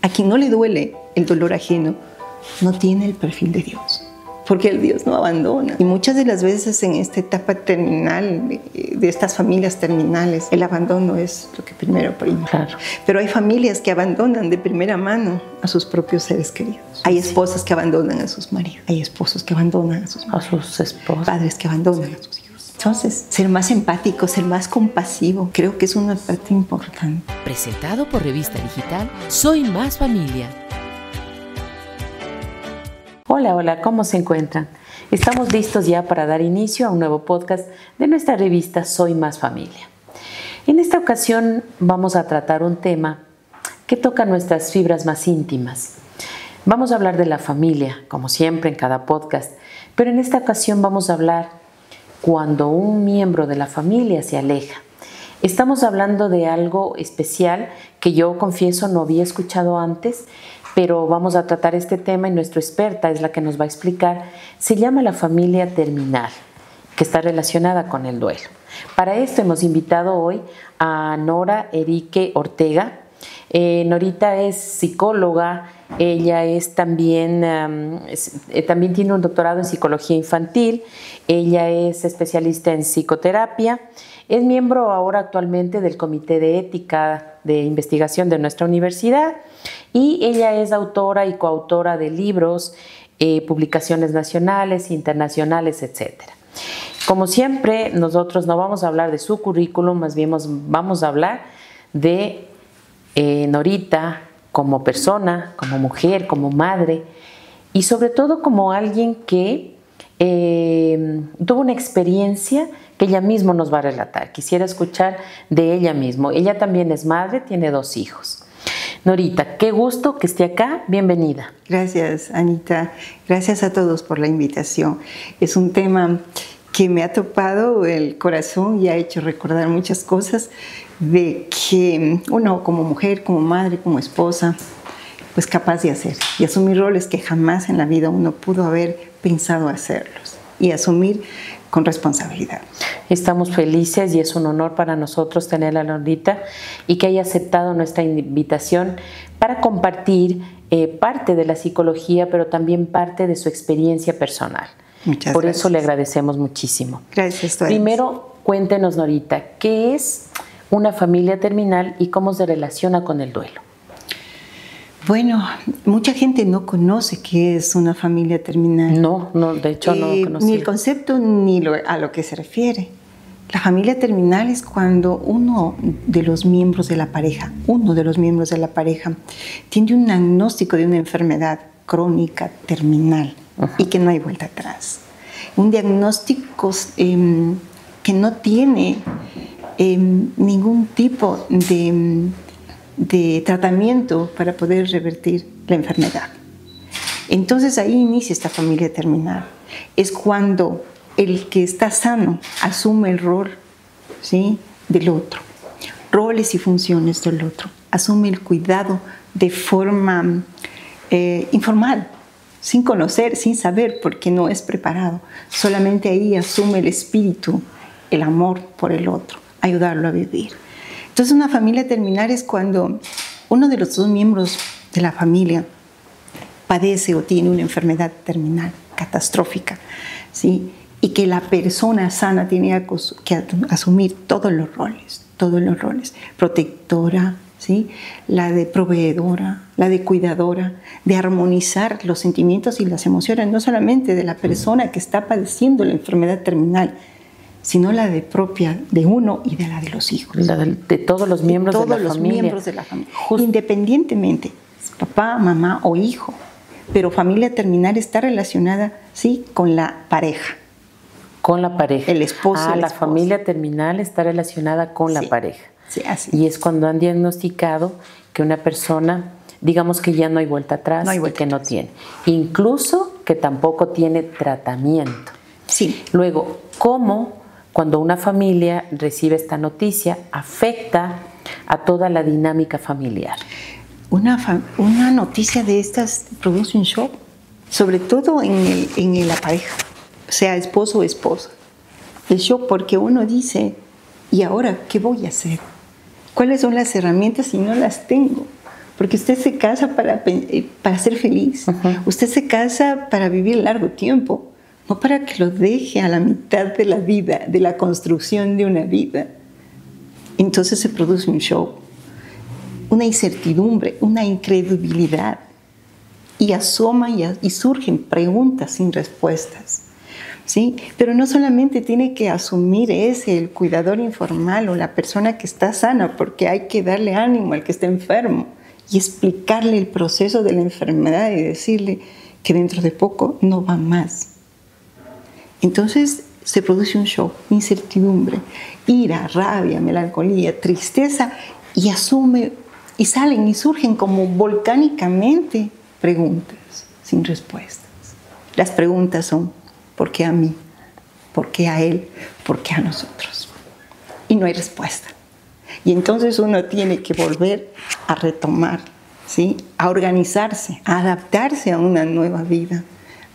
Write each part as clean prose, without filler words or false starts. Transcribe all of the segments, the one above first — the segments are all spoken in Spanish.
A quien no le duele el dolor ajeno, no tiene el perfil de Dios, porque el Dios no abandona. Y muchas de las veces en esta etapa terminal, de estas familias terminales, el abandono es lo que primero prima. Claro. Pero hay familias que abandonan de primera mano a sus propios seres queridos. Hay esposas que abandonan a sus maridos, hay esposos que abandonan a sus esposos, padres que abandonan a sus hijos. Entonces, ser más empático, ser más compasivo, creo que es una parte importante. Presentado por Revista Digital Soy Más Familia. Hola, hola, ¿cómo se encuentran? Estamos listos ya para dar inicio a un nuevo podcast de nuestra revista Soy Más Familia. En esta ocasión vamos a tratar un tema que toca nuestras fibras más íntimas. Vamos a hablar de la familia, como siempre en cada podcast, pero en esta ocasión vamos a hablar cuando un miembro de la familia se aleja. Estamos hablando de algo especial que yo confieso no había escuchado antes, pero vamos a tratar este tema y nuestra experta es la que nos va a explicar. Se llama la familia terminal, que está relacionada con el duelo. Para esto hemos invitado hoy a Nora Erique Ortega. Norita es psicóloga, ella es también tiene un doctorado en psicología infantil, ella es especialista en psicoterapia, es miembro ahora actualmente del Comité de Ética de Investigación de nuestra universidad y ella es autora y coautora de libros, publicaciones nacionales, internacionales, etc. Como siempre, nosotros no vamos a hablar de su currículum, más bien vamos a hablar de Norita como persona, como mujer, como madre y sobre todo como alguien que tuvo una experiencia que ella misma nos va a relatar. Quisiera escuchar de ella misma. Ella también es madre, tiene 2 hijos. Norita, qué gusto que esté acá. Bienvenida. Gracias, Anita. Gracias a todos por la invitación. Es un tema que me ha topado el corazón y ha hecho recordar muchas cosas de que uno como mujer, como madre, como esposa, pues capaz de hacer y asumir roles que jamás en la vida uno pudo haber pensado hacerlos y asumir con responsabilidad. Estamos felices y es un honor para nosotros tenerla a Norita y que haya aceptado nuestra invitación para compartir parte de la psicología, pero también parte de su experiencia personal. Muchas Por gracias. Eso le agradecemos muchísimo. Gracias. Primero, cuéntenos, Norita, ¿qué es una familia terminal y cómo se relaciona con el duelo? Bueno, mucha gente no conoce qué es una familia terminal. No, de hecho no conocía. Ni el concepto ni a lo que se refiere. La familia terminal es cuando uno de los miembros de la pareja, tiene un diagnóstico de una enfermedad crónica terminal y que no hay vuelta atrás. Un diagnóstico que no tiene ningún tipo de tratamiento para poder revertir la enfermedad. Entonces ahí inicia esta familia terminal. Es cuando el que está sano asume el rol, ¿sí?, del otro, roles y funciones del otro, asume el cuidado de forma informal, sin conocer, sin saber, porque no es preparado. Solamente ahí asume el espíritu, el amor por el otro, ayudarlo a vivir. Entonces una familia terminal es cuando uno de los 2 miembros de la familia padece o tiene una enfermedad terminal, catastrófica, ¿sí?, y que la persona sana tiene que asumir todos los roles, protectora, ¿sí?, la de proveedora, la de cuidadora, de armonizar los sentimientos y las emociones, no solamente de la persona que está padeciendo la enfermedad terminal, sino la propia de uno y de la de los hijos. La de todos los miembros de la familia. Independientemente, papá, mamá o hijo. Pero familia terminal está relacionada, sí, con la pareja. Con la pareja. El esposo. La familia terminal está relacionada con la pareja. Sí, así. Y es cuando han diagnosticado que una persona, digamos que ya no hay vuelta atrás, que no tiene. Incluso que tampoco tiene tratamiento. Sí. Luego, ¿cómo cuando una familia recibe esta noticia afecta a toda la dinámica familiar? Una noticia de estas produce un shock, sobre todo en la pareja, sea esposo o esposa. El shock porque uno dice, ¿y ahora qué voy a hacer? ¿Cuáles son las herramientas si no las tengo porque usted se casa para ser feliz. Usted se casa para vivir largo tiempo, no para que lo deje a la mitad de la vida, de la construcción de una vida. Entonces se produce un show, una incertidumbre, una incredulidad, y asoma y surgen preguntas sin respuestas, ¿sí? Pero no solamente tiene que asumir el cuidador informal o la persona que está sana, porque hay que darle ánimo al que está enfermo y explicarle el proceso de la enfermedad y decirle que dentro de poco no va más. Entonces se produce un shock, incertidumbre, ira, rabia, melancolía, tristeza, y salen y surgen como volcánicamente preguntas sin respuestas. Las preguntas son: ¿por qué a mí? ¿Por qué a él? ¿Por qué a nosotros? Y no hay respuesta. Y entonces uno tiene que volver a retomar, ¿sí? A organizarse, a adaptarse a una nueva vida,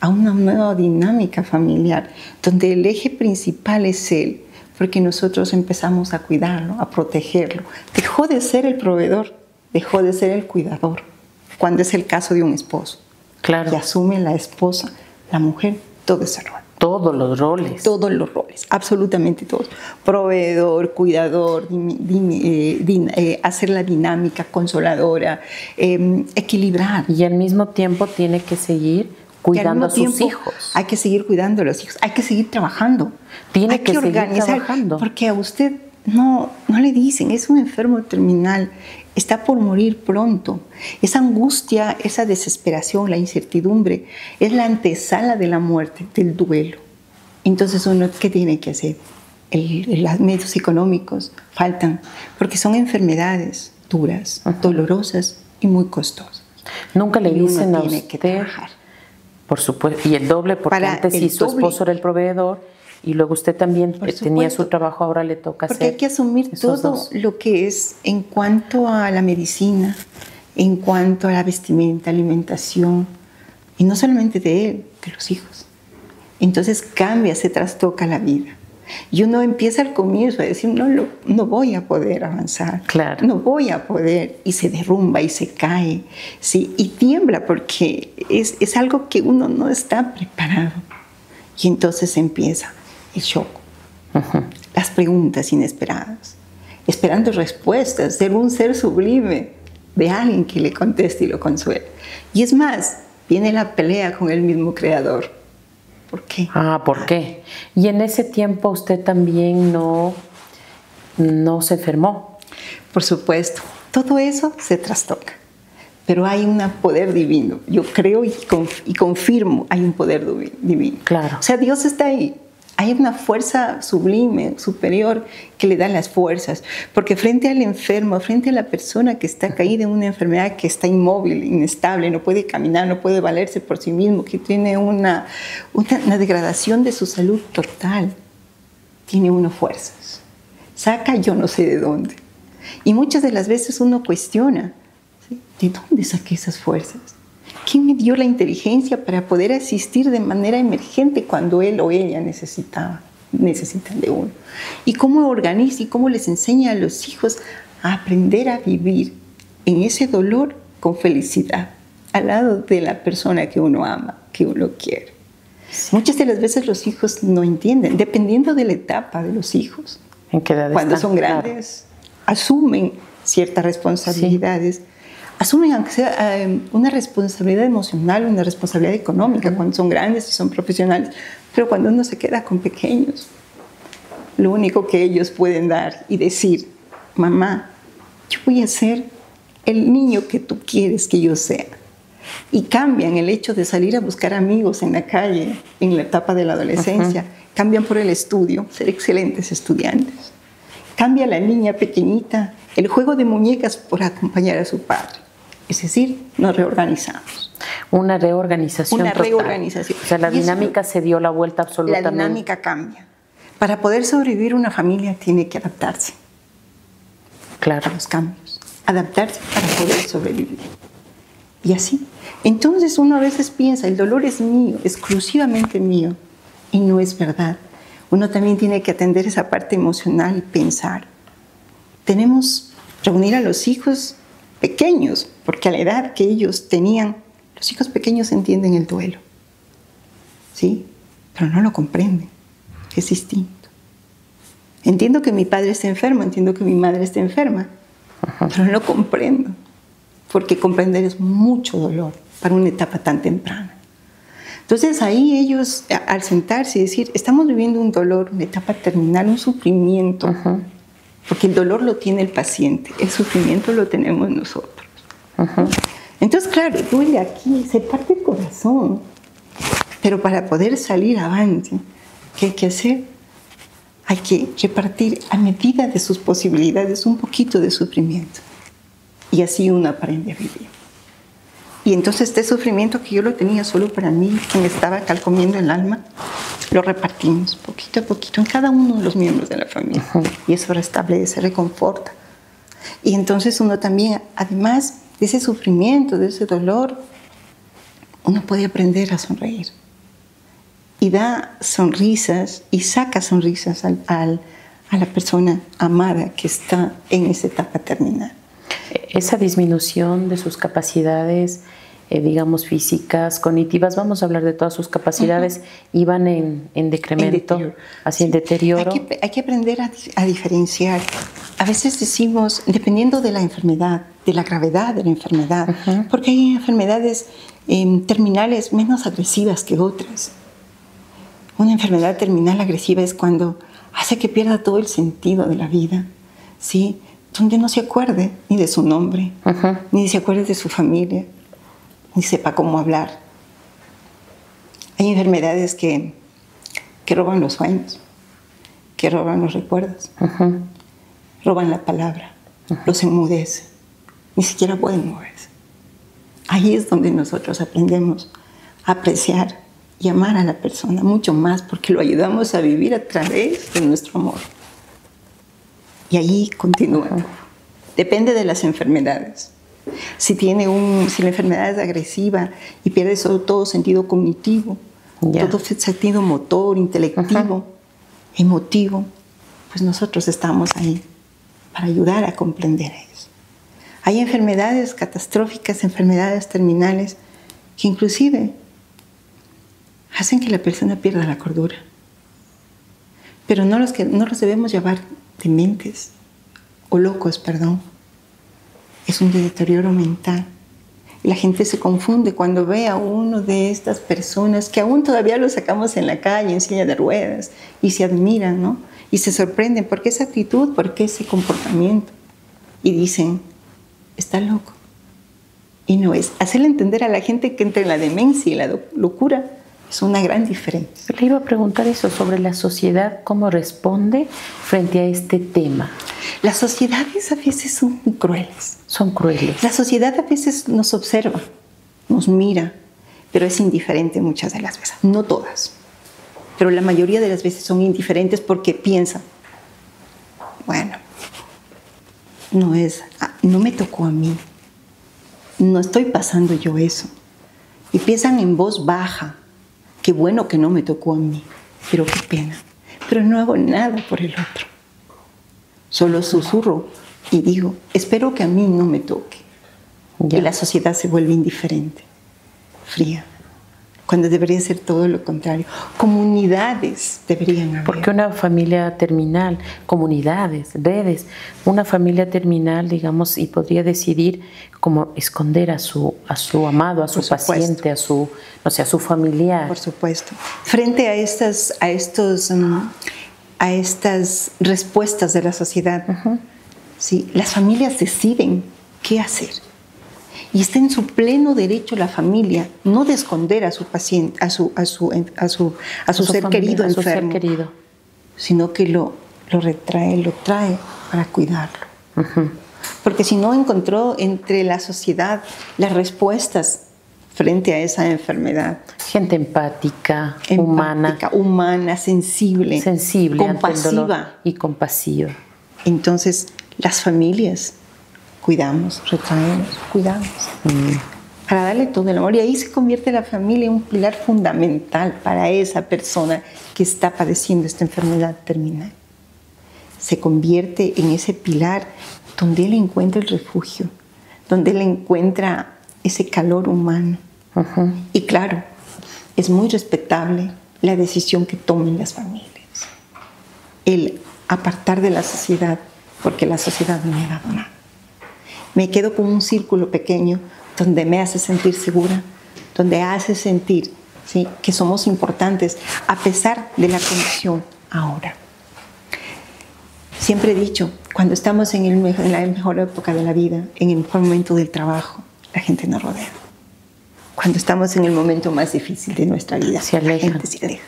a una nueva dinámica familiar, donde el eje principal es él, porque nosotros empezamos a cuidarlo, a protegerlo. Dejó de ser el proveedor, dejó de ser el cuidador, cuando es el caso de un esposo. Claro. Y asume la esposa, la mujer, todo ese rol. Todos los roles. Todos los roles, absolutamente todos. Proveedor, cuidador, hacer la dinámica consoladora, equilibrar. Y al mismo tiempo tiene que seguir cuidando a sus hijos. Hay que seguir cuidando a los hijos, hay que seguir trabajando. Hay que seguir trabajando. Porque a usted no le dicen, es un enfermo terminal, está por morir pronto. Esa angustia, esa desesperación, la incertidumbre, es la antesala de la muerte, del duelo. Entonces uno, ¿qué tiene que hacer? Los medios económicos faltan, porque son enfermedades duras, dolorosas y muy costosas. Nunca le dicen a usted, que trabajar. Por supuesto, y el doble, porque antes sí su esposo era el proveedor y luego usted también tenía su trabajo, ahora le toca hacer. Porque hay que asumir todo lo que es en cuanto a la medicina, en cuanto a la vestimenta, alimentación, y no solamente de él, de los hijos. Entonces cambia, se trastoca la vida. Y uno empieza al comienzo a decir, no voy a poder avanzar, claro. No voy a poder, y se derrumba y se cae, ¿sí? Y tiembla porque es algo que uno no está preparado. Y entonces empieza el shock, las preguntas inesperadas, esperando respuestas de un ser sublime, de alguien que le conteste y lo consuele. Y es más, viene la pelea con el mismo creador. ¿Por qué? ¿Por qué? Y en ese tiempo usted también no se enfermó. Por supuesto, todo eso se trastoca, pero hay un poder divino. Yo creo y confirmo, hay un poder divino. Claro. O sea, Dios está ahí. Hay una fuerza sublime, superior, que le da las fuerzas. Porque frente al enfermo, frente a la persona que está caída en una enfermedad, que está inmóvil, inestable, no puede caminar, no puede valerse por sí mismo, que tiene una degradación de su salud total, tiene uno fuerzas. Saca yo no sé de dónde. Y muchas de las veces uno cuestiona, ¿sí? ¿De dónde saqué esas fuerzas? ¿Quién me dio la inteligencia para poder asistir de manera emergente cuando él o ella necesitan de uno? ¿Y cómo organiza y cómo les enseña a los hijos a aprender a vivir en ese dolor con felicidad, al lado de la persona que uno ama, que uno quiere? Sí. Muchas de las veces los hijos no entienden, dependiendo de la etapa de los hijos. ¿En qué edad Cuando están? son grandes, asumen ciertas responsabilidades. Sí. Asumen aunque sea una responsabilidad emocional, una responsabilidad económica cuando son grandes y son profesionales, pero cuando uno se queda con pequeños, lo único que ellos pueden dar y decir, mamá, yo voy a ser el niño que tú quieres que yo sea. Y cambian el hecho de salir a buscar amigos en la calle, en la etapa de la adolescencia, cambian por el estudio, ser excelentes estudiantes. Cambia la niña pequeñita el juego de muñecas por acompañar a su padre. Es decir, nos reorganizamos. Una reorganización total. Reorganización. O sea, la dinámica se dio la vuelta absolutamente. La dinámica cambia. Para poder sobrevivir una familia tiene que adaptarse. Claro. A los cambios. Adaptarse para poder sobrevivir. Y así. Entonces uno a veces piensa, el dolor es mío, exclusivamente mío. Y no es verdad. Uno también tiene que atender esa parte emocional y pensar. Tenemos que reunir a los hijos pequeños, porque a la edad que ellos tenían, los hijos pequeños entienden el duelo, ¿sí? Pero no lo comprenden, es distinto. Entiendo que mi padre está enfermo, entiendo que mi madre está enferma, pero no lo comprendo, porque comprender es mucho dolor para una etapa tan temprana. Entonces ahí ellos, al sentarse y decir, estamos viviendo un dolor, una etapa terminal, un sufrimiento, porque el dolor lo tiene el paciente, el sufrimiento lo tenemos nosotros. Entonces, claro, duele aquí, se parte el corazón, pero para poder salir avante, ¿qué hay que hacer? Hay que repartir a medida de sus posibilidades un poquito de sufrimiento, y así uno aprende a vivir. Y entonces este sufrimiento que yo lo tenía solo para mí, que me estaba calcomiendo el alma, lo repartimos poquito a poquito en cada uno de los miembros de la familia. Y eso restablece, reconforta. Y entonces uno también, además de ese sufrimiento, de ese dolor, uno puede aprender a sonreír. Y da sonrisas y saca sonrisas a la persona amada que está en esa etapa terminal. Esa disminución de sus capacidades, digamos, físicas, cognitivas, vamos a hablar de todas sus capacidades, iban en decremento, así en deterioro. Hay que aprender a diferenciar. A veces decimos, dependiendo de la enfermedad, de la gravedad de la enfermedad, porque hay enfermedades terminales menos agresivas que otras. Una enfermedad terminal agresiva es cuando hace que pierda todo el sentido de la vida, ¿sí? Donde no se acuerde ni de su nombre, ni se acuerde de su familia, ni sepa cómo hablar. Hay enfermedades que roban los sueños, que roban los recuerdos, roban la palabra, los enmudecen, ni siquiera pueden moverse. Ahí es donde nosotros aprendemos a apreciar y amar a la persona mucho más, porque lo ayudamos a vivir a través de nuestro amor. Y ahí continúa. Depende de las enfermedades. Si la enfermedad es agresiva y pierde todo sentido cognitivo, todo sentido motor, intelectivo, emotivo, pues nosotros estamos ahí para ayudar a comprender eso. Hay enfermedades catastróficas, enfermedades terminales, que inclusive hacen que la persona pierda la cordura. Pero no los debemos llamar dementes o locos, perdón. Es un deterioro mental. Y la gente se confunde cuando ve a uno de estas personas que aún todavía lo sacamos en la calle, en silla de ruedas, y se admiran, ¿no? Y se sorprenden. ¿Por qué esa actitud? ¿Por qué ese comportamiento? Y dicen, está loco. Y no es. Hacerle entender a la gente que entre la demencia y la locura es una gran diferencia. Le iba a preguntar eso sobre la sociedad, ¿cómo responde frente a este tema? Las sociedades a veces son muy crueles. Son crueles. La sociedad a veces nos observa, nos mira, pero es indiferente muchas de las veces. No todas, pero la mayoría de las veces son indiferentes porque piensan, bueno, no me tocó a mí, no estoy pasando yo eso. Y piensan en voz baja, qué bueno que no me tocó a mí, pero qué pena. Pero no hago nada por el otro. Solo susurro y digo, espero que a mí no me toque. Y la sociedad se vuelve indiferente, fría, cuando debería ser todo lo contrario. Comunidades deberían haber. Porque una familia terminal, comunidades, redes, una familia terminal, digamos, y podría decidir cómo esconder a su amado, a su paciente, a su familiar. Por supuesto. Frente a estas respuestas de la sociedad, ¿sí? Las familias deciden qué hacer. Y está en su pleno derecho la familia no de esconder a su paciente, a su ser querido enfermo, sino que lo trae para cuidarlo. Porque si no encontró entre la sociedad las respuestas frente a esa enfermedad. Gente empática, humana, sensible, compasiva. Y compasiva. Entonces, las familias cuidamos, retraemos, cuidamos. Para darle todo el amor. Y ahí se convierte la familia en un pilar fundamental para esa persona que está padeciendo esta enfermedad terminal. Se convierte en ese pilar donde él encuentra el refugio, donde él encuentra ese calor humano. Y claro, es muy respetable la decisión que tomen las familias. El apartar de la sociedad, porque la sociedad no me da nada. Me quedo con un círculo pequeño donde me hace sentir segura, donde hace sentir, ¿sí?, que somos importantes a pesar de la condición ahora. Siempre he dicho, cuando estamos en la mejor época de la vida, en el mejor momento del trabajo, la gente nos rodea. Cuando estamos en el momento más difícil de nuestra vida, la gente se aleja.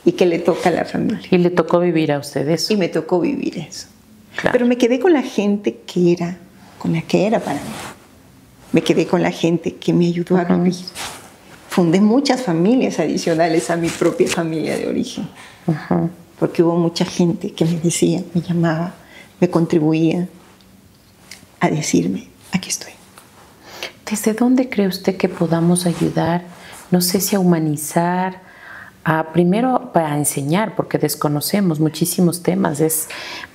¿Y qué le toca a la familia? Y le tocó vivir a usted eso. Y me tocó vivir eso. Claro. Pero me quedé con la gente con la que era para mí. Me quedé con la gente que me ayudó a vivir. Fundé muchas familias adicionales a mi propia familia de origen. Porque hubo mucha gente que me decía, me llamaba, me contribuía a decirme, aquí estoy. ¿Desde dónde cree usted que podamos ayudar? No sé si a humanizar, primero para enseñar, porque desconocemos muchísimos temas.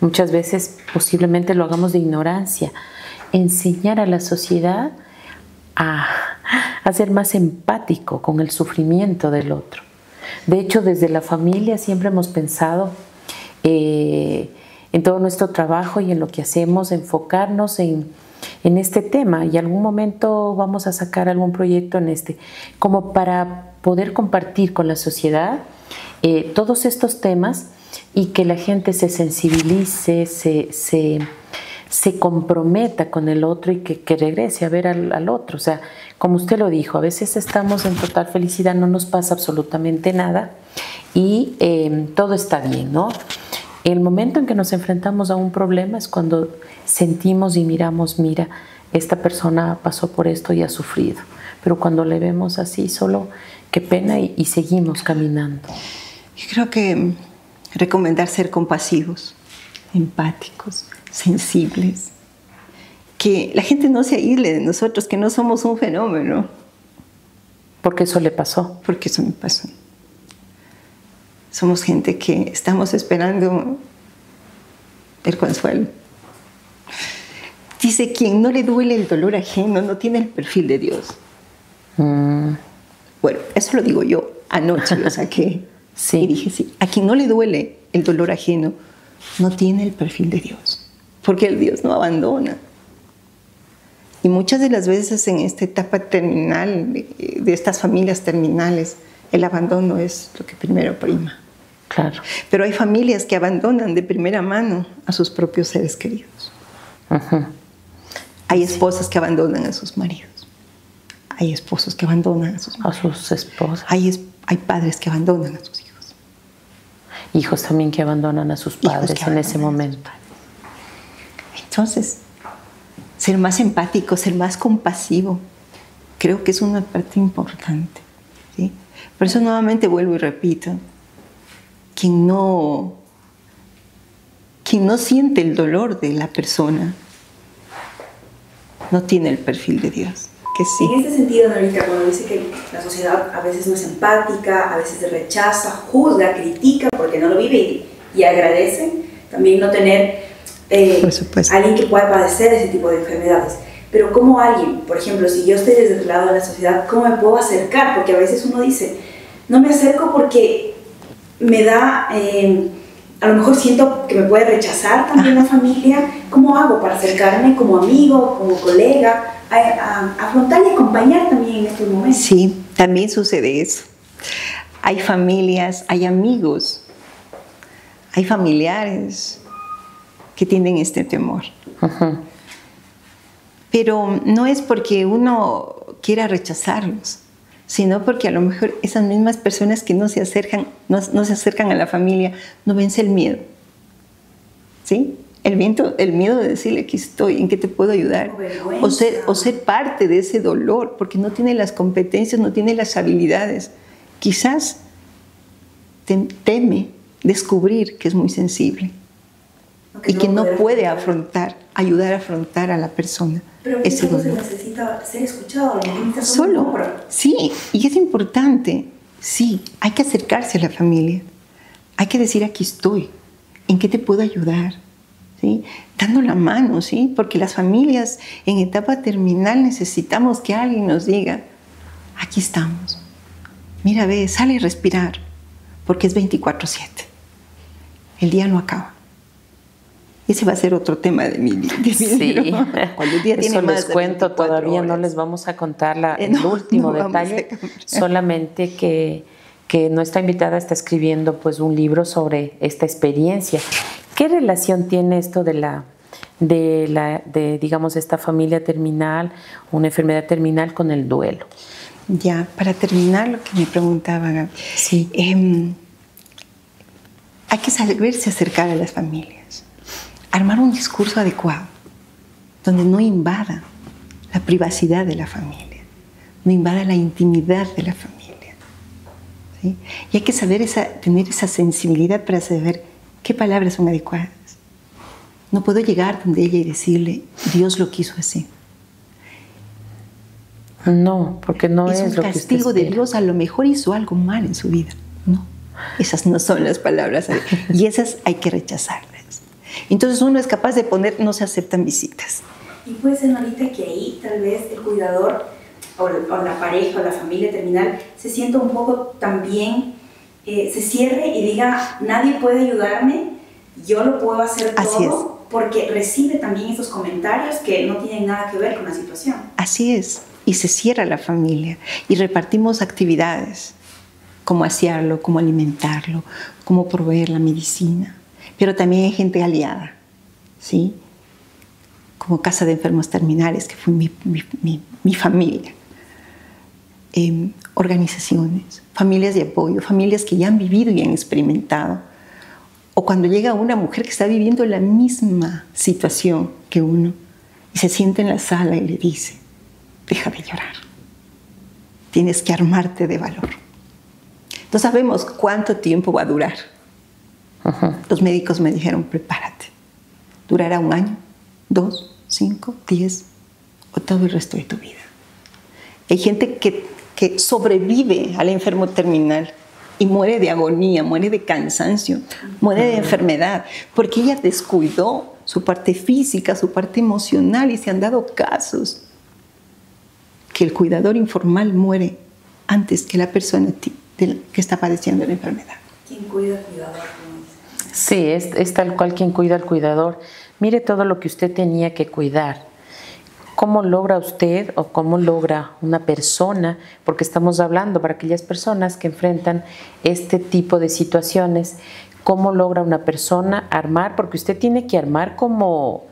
Muchas veces posiblemente lo hagamos de ignorancia. Enseñar a la sociedad a ser más empático con el sufrimiento del otro. De hecho, desde la familia siempre hemos pensado en todo nuestro trabajo y en lo que hacemos, enfocarnos en este tema, y algún momento vamos a sacar algún proyecto como para poder compartir con la sociedad todos estos temas y que la gente se sensibilice, se comprometa con el otro y que regrese a ver al otro. O sea, como usted lo dijo, a veces estamos en total felicidad, no nos pasa absolutamente nada y todo está bien, ¿no? El momento en que nos enfrentamos a un problema es cuando sentimos y miramos, mira, esta persona pasó por esto y ha sufrido. Pero cuando le vemos así, solo qué pena y seguimos caminando. Yo creo que recomendar ser compasivos, empáticos, sensibles. Que la gente no se aísle de nosotros, que no somos un fenómeno. Porque eso le pasó. Porque eso me pasó. Somos gente que estamos esperando el consuelo. Dice, quien no le duele el dolor ajeno no tiene el perfil de Dios. Bueno, eso lo digo yo. Anoche lo saqué. Sí. Y dije, sí, a quien no le duele el dolor ajeno no tiene el perfil de Dios. Porque el Dios no abandona. Y muchas de las veces en esta etapa terminal, de estas familias terminales, el abandono es lo que primero prima. Claro. Pero hay familias que abandonan de primera mano a sus propios seres queridos. Hay esposas que abandonan a sus maridos. Hay esposos que abandonan a sus esposas. Hay padres que abandonan a sus hijos. Hijos también que abandonan a sus padres en ese momento. Entonces, ser más empático, ser más compasivo, creo que es una parte importante, ¿sí? Por eso nuevamente vuelvo y repito, quien no siente el dolor de la persona no tiene el perfil de Dios. Que sí. En este sentido, Norita, cuando dice que la sociedad a veces no es empática, a veces rechaza, juzga, critica porque no lo vive y agradece, también no tener alguien que pueda padecer ese tipo de enfermedades. Pero como alguien, por ejemplo, si yo estoy desde el lado de la sociedad, ¿cómo me puedo acercar? Porque a veces uno dice, no me acerco porque me da, a lo mejor siento que me puede rechazar también la familia. ¿Cómo hago para acercarme como amigo, como colega, a afrontar y acompañar también en estos momentos? Sí, también sucede eso. Hay familias, hay amigos, hay familiares que tienen este temor. Pero no es porque uno quiera rechazarlos, sino porque a lo mejor esas mismas personas que no se acercan a la familia no vence el miedo. ¿Sí? El miedo de decirle, aquí estoy, ¿en qué te puedo ayudar? O ser parte de ese dolor, porque no tiene las competencias, no tiene las habilidades. Quizás teme descubrir que es muy sensible y que no puede ayudar a afrontar a la persona. Pero ese dolor. se necesita ser escuchado. Solo, sí, y es importante, sí, hay que acercarse a la familia. Hay que decir, aquí estoy, ¿en qué te puedo ayudar? ¿sí? Dando la mano, ¿sí? Porque las familias en etapa terminal necesitamos que alguien nos diga, aquí estamos. Mira, ve, sale a respirar, porque es 24/7. El día no acaba. Ese va a ser otro tema de mi libro. Cuando el día tiene eso más les de cuento, todavía horas. no les vamos a contar el último detalle, solamente que nuestra invitada está escribiendo pues un libro sobre esta experiencia. ¿Qué relación tiene esto de digamos, esta familia terminal, una enfermedad terminal con el duelo? Ya, para terminar lo que me preguntaba, Gaby, sí. Hay que saberse acercar a las familias, armar un discurso adecuado, donde no invada la privacidad de la familia, no invada la intimidad de la familia, ¿sí? Y hay que saber tener esa sensibilidad para saber qué palabras son adecuadas. No puedo llegar donde ella y decirle, Dios lo quiso así. No, porque no es lo que usted espera. Es un castigo de Dios, a lo mejor hizo algo mal en su vida. No, esas no son las palabras. Y esas hay que rechazarlas. Entonces uno es capaz de poner, no se aceptan visitas. Y puede ser, Norita, que ahí tal vez el cuidador o la pareja o la familia terminal se sienta un poco también, se cierre y diga, nadie puede ayudarme, yo lo puedo hacer todo. Así es. Porque recibe también esos comentarios que no tienen nada que ver con la situación. Así es. Y se cierra la familia y repartimos actividades, como asearlo, como alimentarlo, como proveer la medicina. Pero también hay gente aliada, ¿sí? Como Casa de Enfermos Terminales, que fue mi familia. Organizaciones, familias de apoyo, familias que ya han vivido y han experimentado. O cuando llega una mujer que está viviendo la misma situación que uno y se sienta en la sala y le dice, deja de llorar, tienes que armarte de valor. No sabemos cuánto tiempo va a durar. Los médicos me dijeron, prepárate, durará 1 año, 2, 5, 10 o todo el resto de tu vida. Hay gente que sobrevive al enfermo terminal y muere de agonía, muere de cansancio, muere de enfermedad, porque ella descuidó su parte física, su parte emocional, y se han dado casos que el cuidador informal muere antes que la persona que está padeciendo la enfermedad. ¿Quién cuida al cuidador? Sí, es tal cual quien cuida al cuidador. Mire todo lo que usted tenía que cuidar. ¿Cómo logra usted o cómo logra una persona? Porque estamos hablando para aquellas personas que enfrentan este tipo de situaciones. ¿Cómo logra una persona armar? Porque usted tiene que armar como,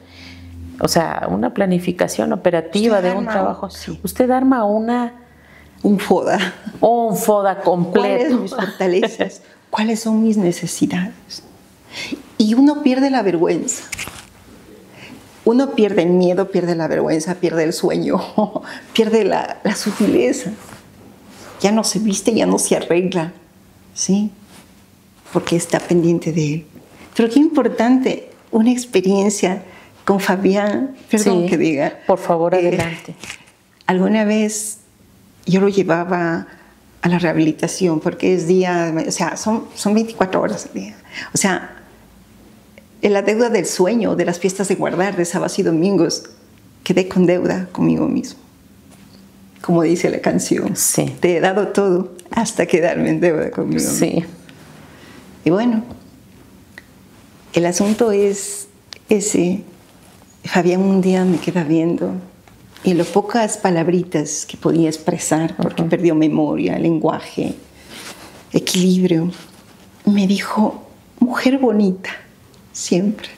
o sea, una planificación operativa de un trabajo. Sí. Usted arma un FODA. Un FODA completo. ¿Cuáles son mis fortalezas? ¿Cuáles son mis necesidades? Y uno pierde la vergüenza. Uno pierde el miedo, pierde la vergüenza, pierde el sueño, pierde la sutileza. Ya no se viste, ya no se arregla, ¿sí? Porque está pendiente de él. Pero qué importante, una experiencia con Fabián, perdón que diga. Por favor, adelante. Alguna vez yo lo llevaba a la rehabilitación, porque es día, o sea, son 24 horas al día. O sea, en la deuda del sueño, de las fiestas de guardar, de sábados y domingos, quedé con deuda conmigo mismo. Como dice la canción, sí. Te he dado todo hasta quedarme en deuda conmigo mismo. Sí. Y bueno, el asunto es ese. Fabián un día me queda viendo y lo pocas palabritas que podía expresar, porque perdió memoria, lenguaje, equilibrio, me dijo, mujer bonita. Siempre.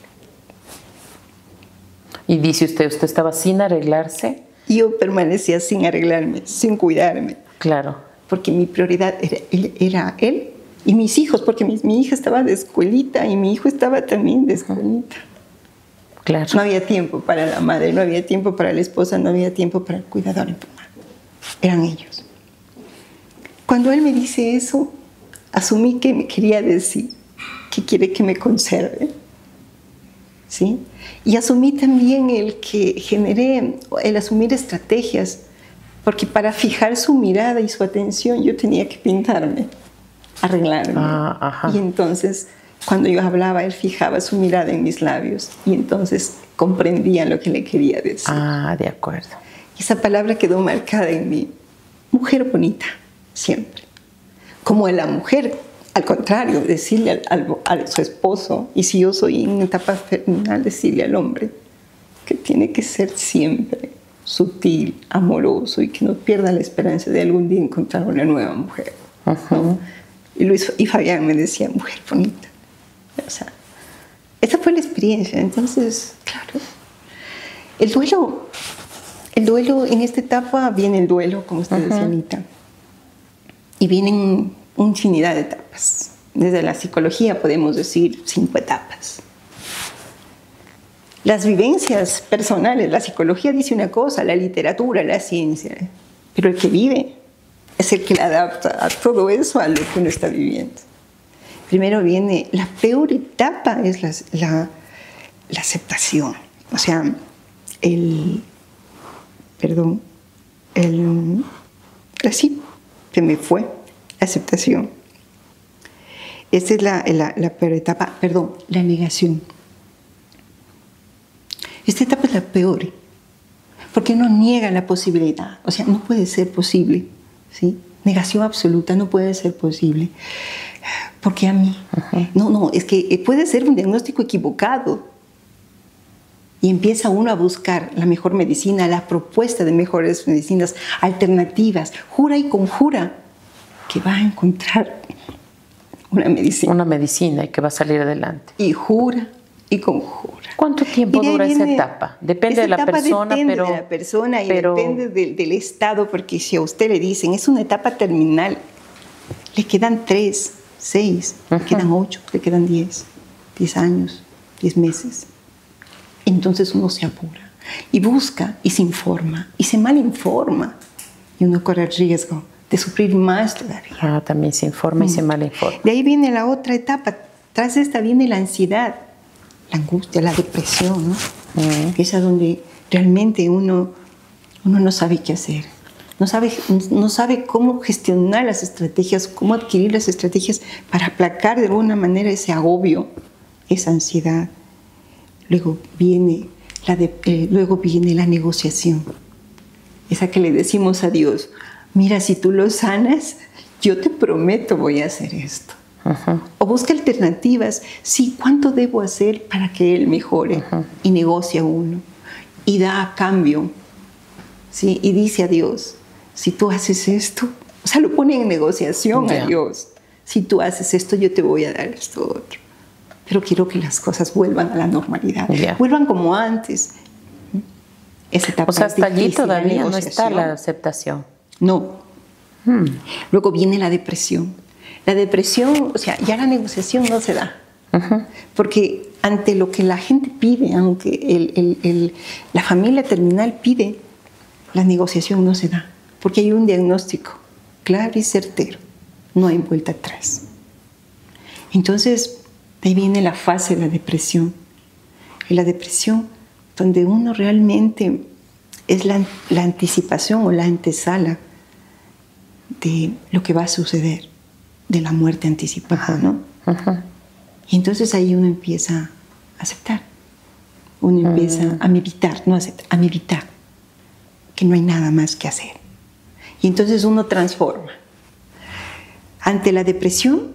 Y dice usted estaba sin arreglarse. Yo permanecía sin arreglarme, sin cuidarme. Claro. Porque mi prioridad era él y mis hijos, porque mi hija estaba de escuelita y mi hijo estaba también de escuelita. Claro. No había tiempo para la madre, no había tiempo para la esposa, no había tiempo para el cuidador informal. Eran ellos. Cuando él me dice eso, asumí que me quería decir que quiere que me conserve. ¿Sí? Y asumí también el asumir estrategias, porque para fijar su mirada y su atención yo tenía que pintarme, arreglarme. Y entonces Cuando yo hablaba, él fijaba su mirada en mis labios y entonces comprendía lo que le quería decir. Ah, de acuerdo. Y esa palabra quedó marcada en mí. Mujer bonita, siempre. Como la mujer, al contrario, decirle a su esposo, y si yo soy en etapa terminal, decirle al hombre que tiene que ser siempre sutil, amoroso y que no pierda la esperanza de algún día encontrar una nueva mujer. ¿No? Y Fabián me decía, mujer bonita. O sea, esa fue la experiencia. Entonces, claro, el duelo en esta etapa viene el duelo, como usted decía, Anita, y vienen infinidad de etapas. Desde la psicología podemos decir 5 etapas. Las vivencias personales, la psicología dice una cosa, la literatura, la ciencia, pero el que vive es el que le adapta a todo eso a lo que uno está viviendo. Primero viene, la peor etapa es la aceptación, o sea, así se me fue, la aceptación. Esta es la peor etapa, la negación. Esta etapa es la peor, porque uno niega la posibilidad, o sea, no puede ser posible, ¿sí? Negación absoluta, no puede ser posible. Porque a mí, no, es que puede ser un diagnóstico equivocado. Y empieza uno a buscar la mejor medicina, la propuesta de mejores medicinas, alternativas, jura y conjura que va a encontrar una medicina. Una medicina y que va a salir adelante. Y jura y conjura. ¿Cuánto tiempo dura esa etapa? Depende de la persona, depende de la persona y depende del estado, porque si a usted le dicen es una etapa terminal, le quedan 3, 6, le quedan 8, le quedan 10 años, 10 meses. Entonces uno se apura y busca y se informa y se malinforma y uno corre el riesgo de sufrir más todavía. También se informa y se malinforma. De ahí viene la otra etapa. Tras esta viene la ansiedad, la angustia, la depresión, ¿no? Esa donde realmente uno no sabe qué hacer. No sabe cómo gestionar las estrategias, cómo adquirir las estrategias para aplacar de alguna manera ese agobio, esa ansiedad. Luego viene la negociación, esa que le decimos a Dios, mira, si tú lo sanas, yo te prometo voy a hacer esto. O busca alternativas, sí, ¿cuánto debo hacer para que Él mejore? Y negocia uno, y da a cambio, ¿sí? Y dice a Dios, si tú haces esto, o sea, lo pone en negociación a Dios, si tú haces esto, yo te voy a dar esto otro. Pero quiero que las cosas vuelvan a la normalidad, vuelvan como antes. Esa etapa o sea, hasta allí todavía no está la aceptación. No. Luego viene la depresión. La depresión, o sea, ya la negociación no se da. Porque ante lo que la gente pide, aunque la familia terminal pide, la negociación no se da. Porque hay un diagnóstico claro y certero. No hay vuelta atrás. Entonces, de ahí viene la fase de la depresión. Y la depresión, donde uno realmente es la anticipación o la antesala de lo que va a suceder, de la muerte anticipada, ¿no? Y entonces ahí uno empieza a aceptar. Uno empieza a meditar, no aceptar, a meditar, que no hay nada más que hacer. Y entonces uno transforma. Ante la depresión,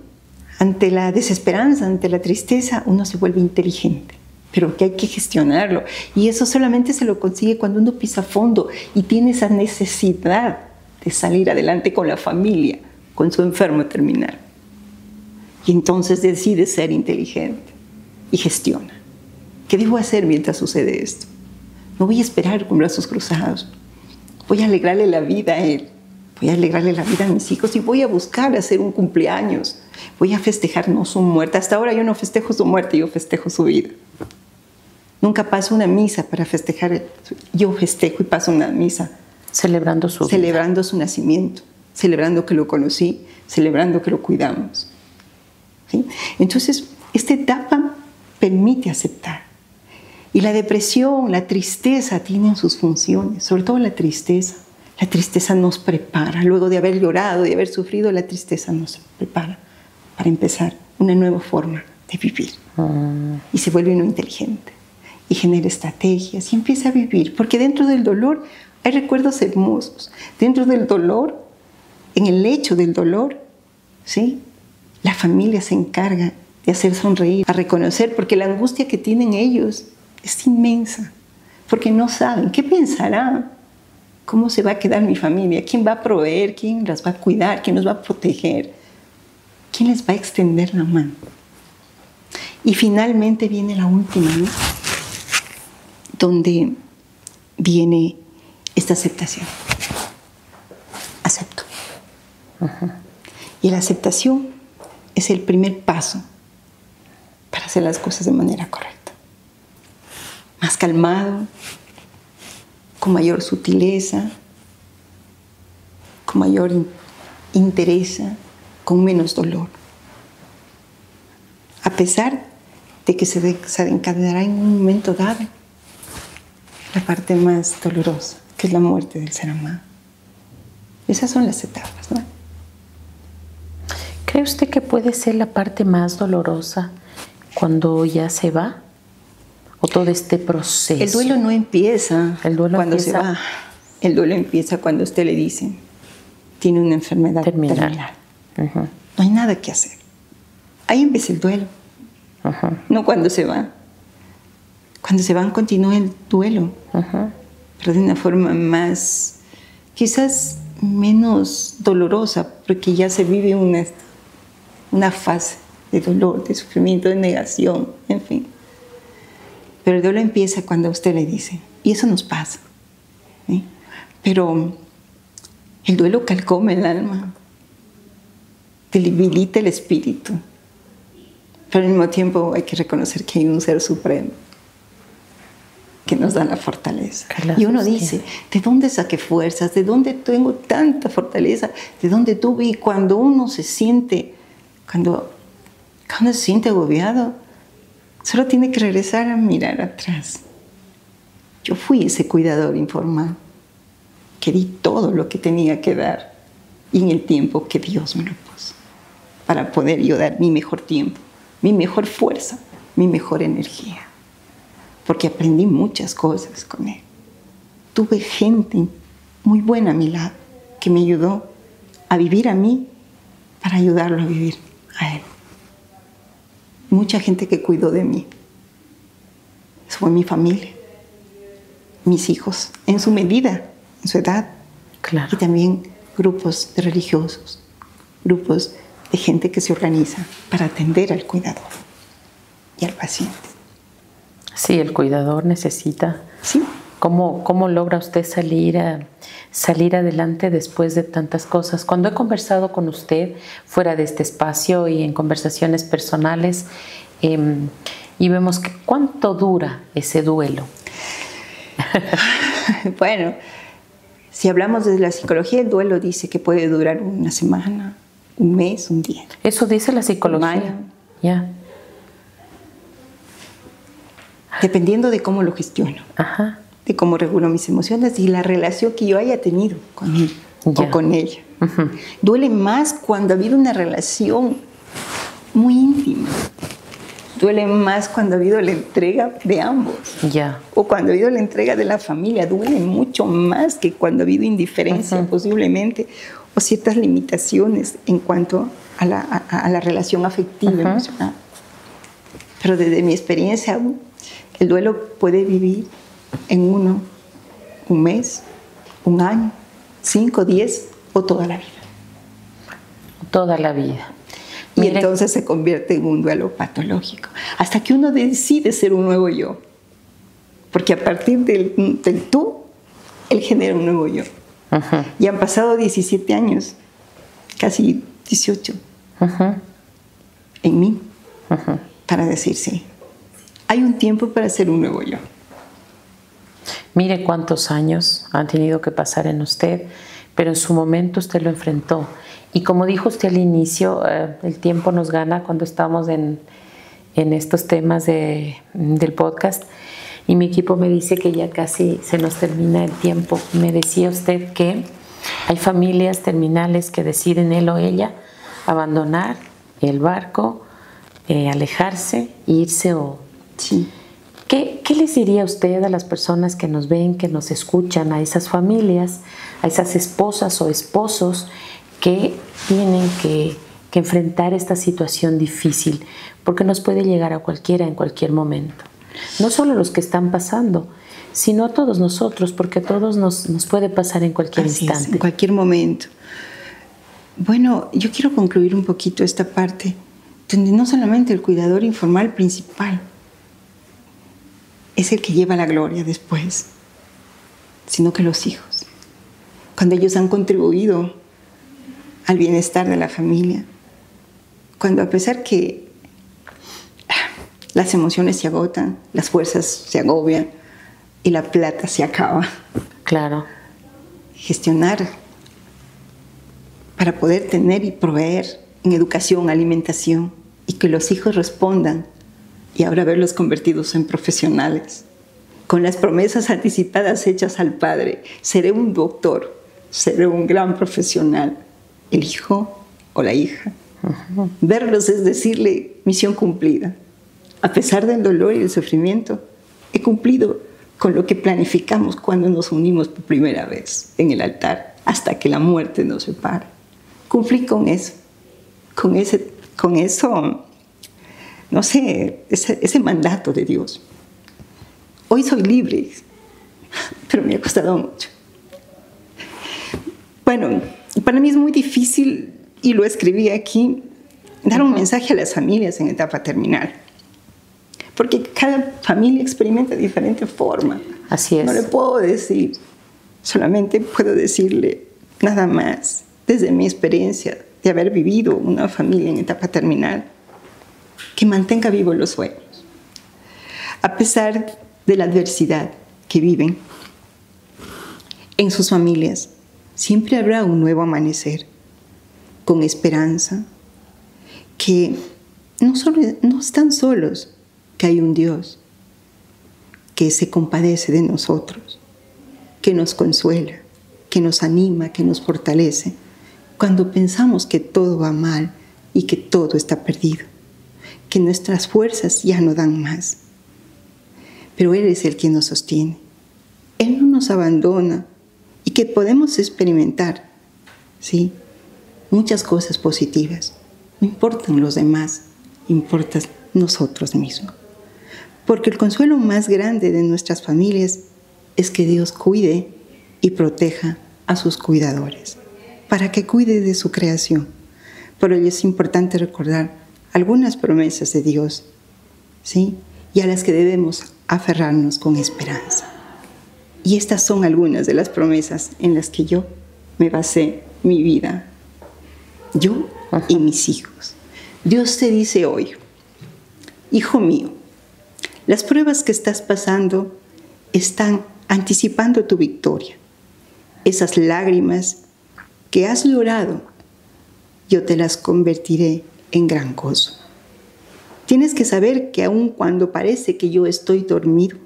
ante la desesperanza, ante la tristeza, uno se vuelve inteligente, pero que hay que gestionarlo. Y eso solamente se lo consigue cuando uno pisa a fondo y tiene esa necesidad de salir adelante con la familia, con su enfermo terminal. Y entonces decide ser inteligente y gestiona. ¿Qué debo hacer mientras sucede esto? No voy a esperar con brazos cruzados. Voy a alegrarle la vida a él. Voy a alegrarle la vida a mis hijos y voy a buscar hacer un cumpleaños. Voy a festejar no su muerte. Hasta ahora yo no festejo su muerte, yo festejo su vida. Nunca paso una misa para festejar. Yo festejo y paso una misa. Celebrando su vida. Celebrando su nacimiento, celebrando que lo conocí, celebrando que lo cuidamos. ¿Sí? Entonces, esta etapa permite aceptar. Y la depresión, la tristeza tienen sus funciones, sobre todo la tristeza. La tristeza nos prepara. Luego de haber llorado, de haber sufrido, la tristeza nos prepara para empezar una nueva forma de vivir. Y se vuelve uno inteligente y genera estrategias y empieza a vivir, porque dentro del dolor hay recuerdos hermosos. Dentro del dolor, en el lecho del dolor, ¿sí?, la familia se encarga de hacer sonreír, a reconocer, porque la angustia que tienen ellos es inmensa, porque no saben qué pensarán, cómo se va a quedar mi familia, quién va a proveer, quién las va a cuidar, quién nos va a proteger, quién les va a extender la mano. Y finalmente viene la última, ¿no?, donde viene esta aceptación. Acepto. Y la aceptación es el primer paso para hacer las cosas de manera correcta. Más calmado, con mayor sutileza, con mayor interés, con menos dolor. A pesar de que se desencadenará en un momento dado la parte más dolorosa, que es la muerte del ser amado. Esas son las etapas, ¿no? ¿Cree usted que puede ser la parte más dolorosa cuando ya se va? ¿O todo este proceso? El duelo no empieza cuando se va. El duelo empieza cuando usted le dice, tiene una enfermedad terminal. No hay nada que hacer. Ahí empieza el duelo. No cuando se va. Cuando se van continúa el duelo, pero de una forma más, quizás menos dolorosa, porque ya se vive una fase de dolor, de sufrimiento, de negación, en fin. Pero el duelo empieza cuando usted le dice, y eso nos pasa, ¿sí? Pero el duelo calcoma el alma, debilita el espíritu, pero al mismo tiempo hay que reconocer que hay un ser supremo que nos da la fortaleza. Y uno dice, ¿de dónde saqué fuerzas? ¿De dónde tengo tanta fortaleza? ¿De dónde tuve? Y cuando uno se siente, cuando se siente agobiado, solo tiene que regresar a mirar atrás. Yo fui ese cuidador informal, que di todo lo que tenía que dar y en el tiempo que Dios me lo puso, para poder yo dar mi mejor tiempo, mi mejor fuerza, mi mejor energía. Porque aprendí muchas cosas con él. Tuve gente muy buena a mi lado que me ayudó a vivir a mí para ayudarlo a vivir a él. Mucha gente que cuidó de mí. Eso fue mi familia, mis hijos, en su medida, en su edad. Claro. Y también grupos de religiosos, grupos de gente que se organiza para atender al cuidador y al paciente. Sí, el cuidador necesita. Sí. ¿Cómo logra usted salir adelante después de tantas cosas? Cuando he conversado con usted fuera de este espacio y en conversaciones personales, y vemos que cuánto dura ese duelo. Bueno, si hablamos de la psicología, el duelo dice que puede durar una semana, un mes, un día. Eso dice la psicología. Ya. Dependiendo de cómo lo gestiono, de cómo regulo mis emociones y la relación que yo haya tenido con él o con ella. Duele más cuando ha habido una relación muy íntima. Duele más cuando ha habido la entrega de ambos. O cuando ha habido la entrega de la familia. Duele mucho más que cuando ha habido indiferencia posiblemente o ciertas limitaciones en cuanto a la relación afectiva, emocional. Pero desde mi experiencia, el duelo puede vivir en un mes, un año, 5, 10 o toda la vida. Toda la vida. Y entonces se convierte en un duelo patológico. Hasta que uno decide ser un nuevo yo. Porque a partir del tú, él genera un nuevo yo. Y han pasado 17 años, casi 18, en mí, para decir sí. Hay un tiempo para ser un nuevo yo. Mire cuántos años han tenido que pasar en usted, pero en su momento usted lo enfrentó. Y como dijo usted al inicio, el tiempo nos gana cuando estamos en estos temas del podcast. Y mi equipo me dice que ya casi se nos termina el tiempo. Me decía usted que hay familias terminales que deciden él o ella abandonar el barco alejarse, irse o... Sí. ¿Qué les diría usted a las personas que nos ven, que nos escuchan, a esas familias, a esas esposas o esposos que tienen que enfrentar esta situación difícil? Porque nos puede llegar a cualquiera en cualquier momento. No solo los que están pasando, sino a todos nosotros, porque a todos nos puede pasar en cualquier instante. En cualquier momento. Bueno, yo quiero concluir un poquito esta parte, donde no solamente el cuidador informal principal es el que lleva la gloria después, sino que los hijos, cuando ellos han contribuido al bienestar de la familia, cuando a pesar que las emociones se agotan, las fuerzas se agobian y la plata se acaba. Claro. Gestionar para poder tener y proveer en educación, alimentación, y que los hijos respondan, y ahora verlos convertidos en profesionales, con las promesas anticipadas hechas al padre: seré un doctor, seré un gran profesional, el hijo o la hija. Uh-huh. Verlos es decirle: misión cumplida. A pesar del dolor y el sufrimiento, he cumplido con lo que planificamos cuando nos unimos por primera vez en el altar, hasta que la muerte nos separe. Cumplí con eso, no sé, ese mandato de Dios. Hoy soy libre, pero me ha costado mucho. Bueno, para mí es muy difícil, y lo escribí aquí, dar un mensaje a las familias en etapa terminal, porque cada familia experimenta de diferente forma. Así es. No le puedo decir, solamente puedo decirle nada más, desde mi experiencia de haber vivido una familia en etapa terminal, que mantenga vivos los sueños. A pesar de la adversidad que viven en sus familias, siempre habrá un nuevo amanecer, con esperanza, que no están solos, que hay un Dios que se compadece de nosotros, que nos consuela, que nos anima, que nos fortalece, cuando pensamos que todo va mal y que todo está perdido, que nuestras fuerzas ya no dan más. Pero Él es el quien nos sostiene. Él no nos abandona, y que podemos experimentar, ¿sí?, muchas cosas positivas. No importan los demás, importa nosotros mismos. Porque el consuelo más grande de nuestras familias es que Dios cuide y proteja a sus cuidadores, para que cuide de su creación. Por ello es importante recordar algunas promesas de Dios, ¿sí?, y a las que debemos aferrarnos con esperanza. Y estas son algunas de las promesas en las que yo me basé mi vida, yo y mis hijos. Dios te dice hoy: hijo mío, las pruebas que estás pasando están anticipando tu victoria. Esas lágrimas que has llorado, yo te las convertiré en gran gozo. Tienes que saber que aun cuando parece que yo estoy dormido,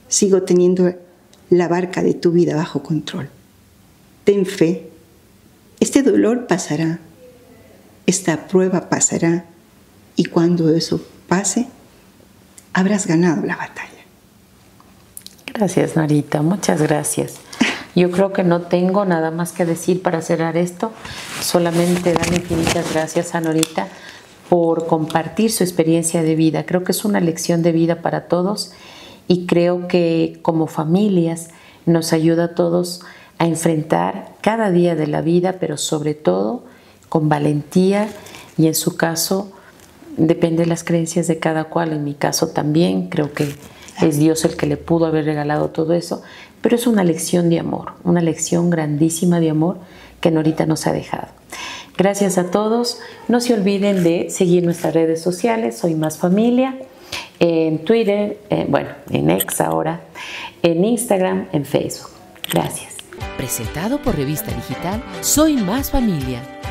sigo teniendo la barca de tu vida bajo control. Ten fe. Este dolor pasará. Esta prueba pasará. Y cuando eso pase, habrás ganado la batalla. Gracias, Norita. Muchas gracias. Yo creo que no tengo nada más que decir para cerrar esto. Solamente dar infinitas gracias a Norita por compartir su experiencia de vida. Creo que es una lección de vida para todos, y creo que como familias nos ayuda a todos a enfrentar cada día de la vida, pero sobre todo con valentía, y en su caso depende de las creencias de cada cual. En mi caso también creo que es Dios el que le pudo haber regalado todo eso, pero es una lección de amor, una lección grandísima de amor que Norita nos ha dejado. Gracias a todos. No se olviden de seguir nuestras redes sociales, Soy Más Familia, en Twitter, en X ahora, en Instagram, en Facebook. Gracias. Presentado por Revista Digital Soy Más Familia.